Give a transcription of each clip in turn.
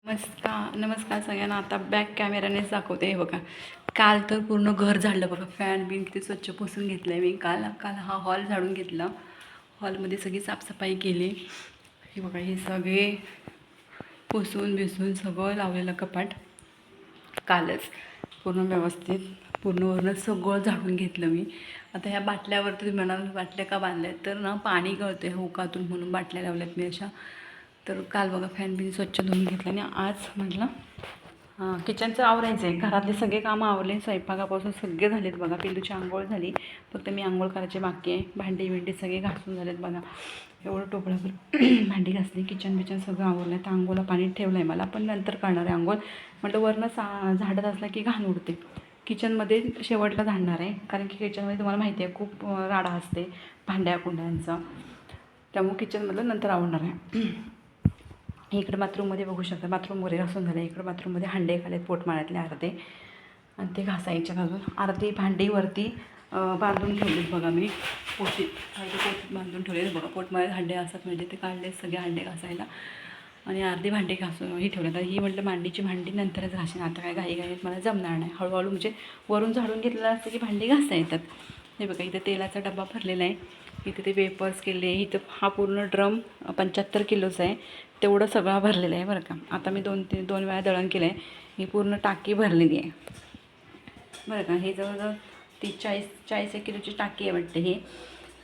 नमस्कार सगळ्यांना. आता बॅक कॅमेऱ्यानेच दाखवते. हे बघा, काल तर पूर्ण घर झाडलं बघा. फॅन बिन किती स्वच्छ पुसून घेतलं आहे मी. काल काल हा हॉल झाडून घेतला. हॉलमध्ये सगळी साफसफाई केली. हे बघा, हे सगळे पुसून बिसून सगळं लावलेलं कपाट कालच पूर्ण व्यवस्थित पूर्ण सगळं झाडून घेतलं मी. आता ह्या बाटल्यावर तुम्ही म्हणाल बाटल्या का बांधल्या तर ना पाणी गळते होकातून म्हणून बाटल्या लावल्यात मी अशा. तर काल बघा फॅन बिन स्वच्छ धुवून घेतलं आणि आज म्हटलं किचनचं आवरायचं आहे. घरातले सगळे कामं आवरले. स्वयंपाकापासून सगळे झालेत बघा. पिल्लूची आंघोळ झाली, फक्त मी आंघोळ करायची बाकी आहे. भांडी सगळे घासून झालेत बघा. एवढं टोपळाभर भांडी घासली. किचन सगळं आवरलं आहे. तर आंघोळला पाणी ठेवलं आहे मला, पण नंतर करणार आहे आंघोळ. म्हटलं वरनं झाडत असला की घाण उडते. किचनमध्ये शेवटला झाडणार आहे, कारण की किचनमध्ये तुम्हाला माहिती आहे खूप राडा असते भांड्या-कुंड्यांचा. त्यामुळे किचनमधलं नंतर आवडणार आहे. इकडं बाथरूममध्ये बघू शकता, बाथरूम वगैरे घासून झालं. इकडं बाथरूममध्ये हांडे खालेत पोटमाळ्यातले अर्धे, आणि ते घासायचे अजून. अर्धी भांडी वरती बांधून ठेवलेत बघा मी. पोटीत बांधून ठेवलेत बघा. पोटमाळ्यात हांडे असतात म्हणजे ते काढलेत सगळे हांडे घासायला. आणि अर्धी भांडी घासून ही ठेवले. तर ही म्हटलं मांडीची भांडी नंतरच घासीन, आता काय घाईत मला जमणार नाही. हळूहळू म्हणजे वरून झाडून घेतलेलं असतं की भांडी घासता येतात. हे बघा, इथं तेलाचा डबा भरलेला आहे. इथे ते वेपर्स केले. इथं हा पूर्ण ड्रम 75 किलोचा आहे. तेवढं सगळं भरलेलं आहे बरं का. आता मी दोन वेळा दळण केलं आहे. ही पूर्ण टाकी भरलेली आहे बरं का. हे जवळजवळ 40 किलोची टाकी आहे वाटते. ही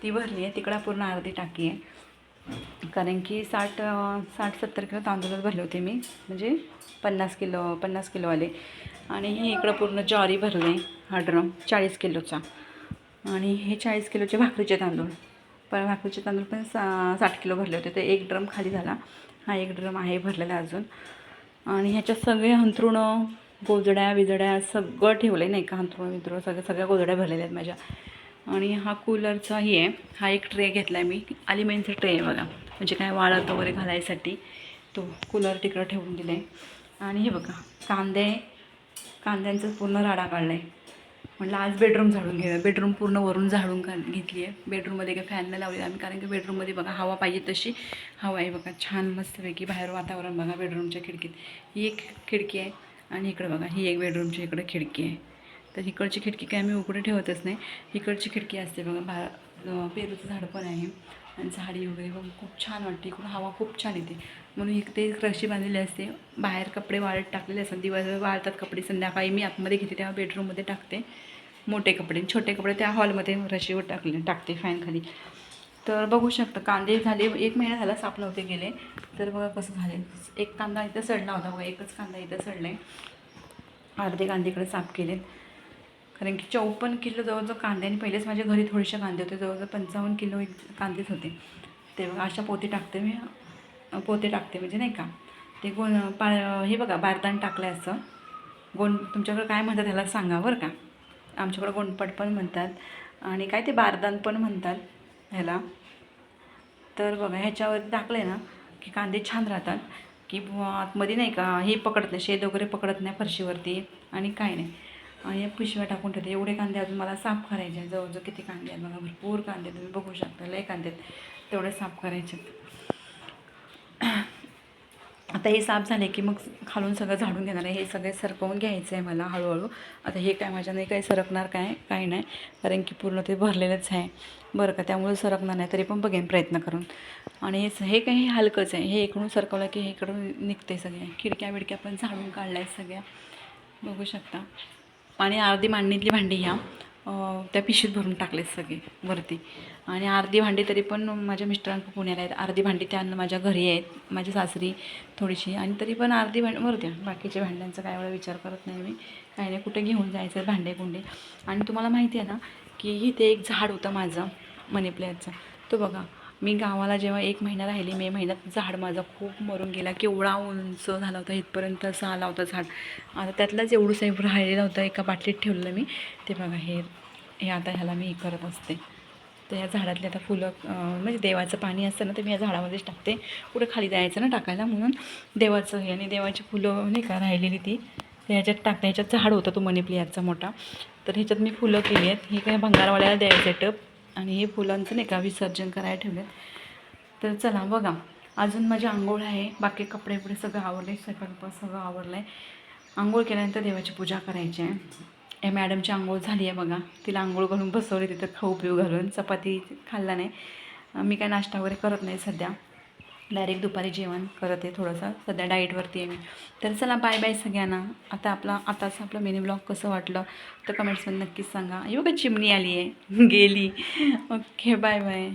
ती भरली आहे. तिकडं पूर्ण अर्धी टाकी आहे, कारण की 60-70 किलो तांदूळच भरले होते मी, म्हणजे 50 किलोवाले. आणि हे इकडं पूर्ण ज्वारी भरले हा ड्रम 40 किलोचा. आणि हे 40 किलोचे भाकरीचे तांदूळ, पण भाकरीचे तांदूळ पण 60 किलो भरले होते. तर एक ड्रम खाली झाला. हा एक ड्रम आहे भरलेला अजून. आणि ह्याच्यात सगळे अंथरुणं गोजड्या सगळं ठेवलं आहे नाही का. अंथरुणं सगळ्या गोजड्या भरलेल्या आहेत माझ्या. आणि हा कूलरचा ही आहे. हा एक ट्रे घेतला आहे मी, अलिमेनचा ट्रे आहे बघा, म्हणजे काय वाळत वगैरे घालायसाठी. तो कूलर तिकडं ठेवून दिला आहे. आणि हे बघा, कांद्यांचं पूर्ण राडा काढला आहे. म्हटलं आज बेडरूम झाडून घ्या. बेडरूम पूर्ण वरून झाडून घेतली आहे. बेडरूममध्ये काही फॅन नाही लावलेला आम्ही, कारण की बेडरूममध्ये बघा हवा पाहिजे तशी हवा आहे बघा. छान मस्तपैकी बाहेर वातावरण बघा. बेडरूमच्या खिडकीत ही एक खिडकी आहे, आणि इकडं बघा ही एक बेडरूमच्या इकडं खिडकी आहे. तर इकडची खिडकी काय आम्ही उघडे ठेवतच नाही. इकडची खिडकी असते बघा. पेरूचं झाड पण आहे, आणि झाडी वगैरे बघून खूप छान वाटते. इकडून हवा खूप छान येते, म्हणून इकडे रशी बांधलेली असते. बाहेर कपडे वाळत टाकलेले असतात. दिवसभर वाळतात कपडे. संध्याकाळी मी आतमध्ये घेते तेव्हा बेडरूममध्ये टाकते मोठे कपडे. छोटे कपडे त्या हॉलमध्ये रशीवर टाकते फॅन खाली. तर बघू शकता कांदे झाले. 1 महिना झाला साफ नव्हते गेले. तर बघा कसं झाले. एक कांदा इथं सडला होता बघा. एकच कांदा इथं सडला आहे. अर्धे कांदे इकडे साफ केलेत, कारण की 54 किलो जवळजवळ कांदे. आणि पहिलेच माझ्या घरी थोडेसे कांदे होते. जवळजवळ 55 किलो कांदेच होते. ते बघा अशा पोते टाकते मी. म्हणजे नाही का ते हे बघा बारदान टाकलं असं. तुमच्याकडे काय म्हणतात ह्याला सांगा बरं का. आमच्याकडं गोंडपाट पण म्हणतात, आणि काय ते बारदान पण म्हणतात ह्याला. तर बघा ह्याच्यावर टाकले ना की कांदे छान राहतात, की आतमध्ये नाही का हे पकडत नाही, शेद वगैरे पकडत नाही फरशीवरती, आणि काय नाही. आणि पिशव्या टाकून ठेवते. एवढे कांदे अजून मला साफ करायचे आहेत. जवळजवळ किती कांदे आहेत बघा. भरपूर कांदे तुम्ही बघू शकता. लय कांदे आहेत. तेवढे साफ करायचे आहेत. आता हे साफ झाले की मग खालून सगळं झाडून घेणार आहे. हे सगळे सरकवून घ्यायचं आहे मला हळूहळू. आता हे काय माझ्याने काही सरकणार काही नाही, कारण की पूर्ण ते भरलेलंच आहे बरं का. त्यामुळे सरकणार नाही, तरी पण बघेन प्रयत्न करून. आणि हे काही हलकंच आहे. हे इकडून सरकवलं की हे इकडून निघते सगळे. खिडक्या बिडक्या पण झाडून काढल्या आहेत सगळ्या, बघू शकता. आणि अर्धी मांडणीतली भांडी ह्या त्या पिशवीत भरून टाकलेत सगळे वरती. आणि अर्धी भांडी तरी पण माझ्या मिस्टरांकडे पुण्याला आहेत. अर्धी भांडी त्यांना माझ्या घरी आहेत, माझ्या सासरी थोडीशी. आणि तरी पण अर्धी भांडी द्या. बाकीच्या भांड्यांचा काय एवढा विचार करत नाही मी. काही नाही, कुठे घेऊन जायचं भांडे कुंडे. आणि तुम्हाला माहिती आहे ना की इथे एक झाड होतं माझं मनी प्लॅन्टचं. तो बघा, मी गावाला जेव्हा 1 महिना राहिली, मे महिन्यात, झाड माझा खूप मरून गेला. केवढा उंच झाला होता, इथपर्यंत असं आला होता झाड. आता त्यातलाच एवढं राहिलेला होता. एका बाटलीत ठेवलेलं मी. ते बघा हे आता ह्याला मी करत असते. तर ह्या झाडातले आता फुलं म्हणजे देवाचं पाणी असतं ना, तर मी या झाडामध्येच टाकते. कुठे खाली जायचं ना टाकायला, म्हणून देवाचं हे. आणि देवाची फुलं नाही का राहिलेली ती ह्याच्यात टाकते. ह्याच्यात झाड होतं तो मनी प्लॅन्टचा मोठा. तर ह्याच्यात मी फुलं केली आहेत. हे काय भंगारवाल्याला द्यायचं टप. आणि हे फुलांचं नाही का विसर्जन करायला ठेवलं. तर चला बघा, अजून माझी आंघोळ आहे, बाकी कपडे पुढे सगळं आवरले, स्वयंपाक सगळं आवरलं आहे. आंघोळ केल्यानंतर देवाची पूजा करायची आहे. या मॅडमची आंघोळ झाली आहे बघा, तिला आंघोळ घालून बसवले तिथं खाऊ पिऊ घालून. चपाती खाल्ला नाही, मी काय नाश्ता वगैरे करत नाही सध्या, डायरेक्ट दुपारी जेवण करते थोडंसं, सध्या डाईटवरती आहे मी. तर चला बाय बाय सगळ्यांना. आताच आपलं मिनी ब्लॉग कसं वाटलं तर कमेंट्समध्ये नक्कीच सांगा. बघा चिमणी आली आहे गेली. Okay bye bye.